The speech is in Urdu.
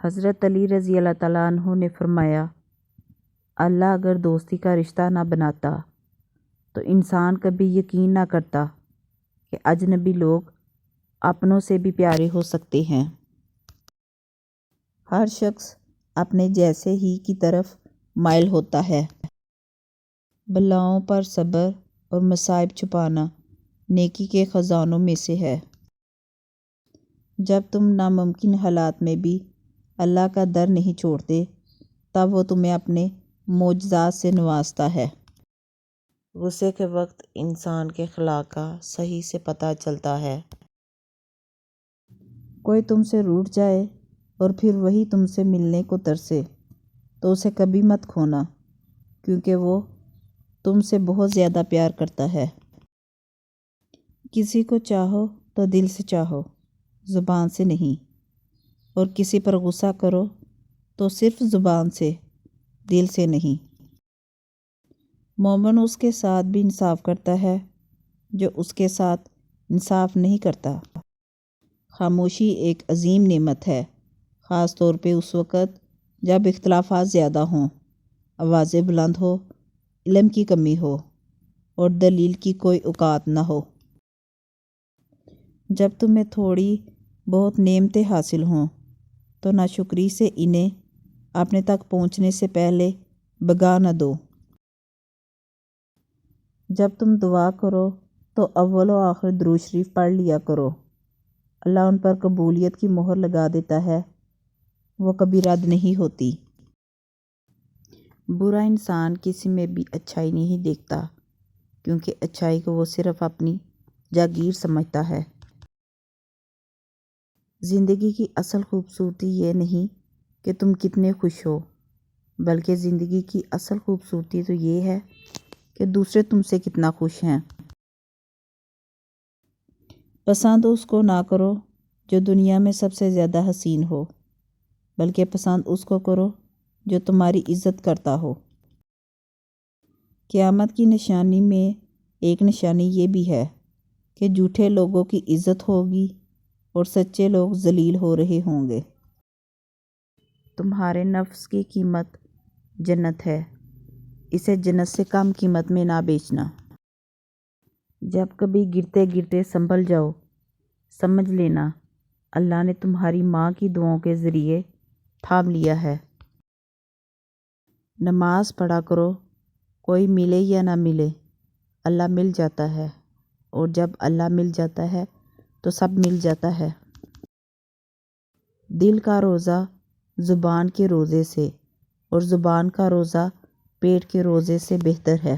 حضرت علی رضی اللہ تعالیٰ عنہ نے فرمایا، اللہ اگر دوستی کا رشتہ نہ بناتا تو انسان کبھی یقین نہ کرتا کہ اجنبی لوگ اپنوں سے بھی پیارے ہو سکتے ہیں۔ ہر شخص اپنے جیسے ہی کی طرف مائل ہوتا ہے۔ بلاؤں پر صبر اور مصائب چھپانا نیکی کے خزانوں میں سے ہے۔ جب تم ناممکن حالات میں بھی اللہ کا در نہیں چھوڑتے، تب وہ تمہیں اپنے معجزات سے نوازتا ہے۔ غصے کے وقت انسان کے اخلاق کا صحیح سے پتہ چلتا ہے۔ کوئی تم سے روٹھ جائے اور پھر وہی تم سے ملنے کو ترسے تو اسے کبھی مت کھونا، کیونکہ وہ تم سے بہت زیادہ پیار کرتا ہے۔ کسی کو چاہو تو دل سے چاہو، زبان سے نہیں، اور کسی پر غصہ کرو تو صرف زبان سے، دل سے نہیں۔ مومن اس کے ساتھ بھی انصاف کرتا ہے جو اس کے ساتھ انصاف نہیں کرتا۔ خاموشی ایک عظیم نعمت ہے، خاص طور پہ اس وقت جب اختلافات زیادہ ہوں، آوازیں بلند ہو، علم کی کمی ہو اور دلیل کی کوئی اوقات نہ ہو۔ جب تمہیں تھوڑی بہت نعمتیں حاصل ہوں تو ناشکری سے انہیں اپنے تک پہنچنے سے پہلے بھگا نہ دو۔ جب تم دعا کرو تو اول و آخر درود شریف پڑھ لیا کرو، اللہ ان پر قبولیت کی مہر لگا دیتا ہے، وہ کبھی رد نہیں ہوتی۔ برا انسان کسی میں بھی اچھائی نہیں دیکھتا، کیونکہ اچھائی کو وہ صرف اپنی جاگیر سمجھتا ہے۔ زندگی کی اصل خوبصورتی یہ نہیں کہ تم کتنے خوش ہو، بلکہ زندگی کی اصل خوبصورتی تو یہ ہے کہ دوسرے تم سے کتنا خوش ہیں۔ پسند اس کو نہ کرو جو دنیا میں سب سے زیادہ حسین ہو، بلکہ پسند اس کو کرو جو تمہاری عزت کرتا ہو۔ قیامت کی نشانی میں ایک نشانی یہ بھی ہے کہ جھوٹے لوگوں کی عزت ہوگی اور سچے لوگ ذلیل ہو رہے ہوں گے۔ تمہارے نفس کی قیمت جنت ہے، اسے جنت سے کم قیمت میں نہ بیچنا۔ جب کبھی گرتے گرتے سنبھل جاؤ، سمجھ لینا اللہ نے تمہاری ماں کی دعاؤں کے ذریعے تھام لیا ہے۔ نماز پڑھا کرو، کوئی ملے یا نہ ملے، اللہ مل جاتا ہے، اور جب اللہ مل جاتا ہے تو سب مل جاتا ہے۔ دل کا روزہ زبان کے روزے سے اور زبان کا روزہ پیٹ کے روزے سے بہتر ہے۔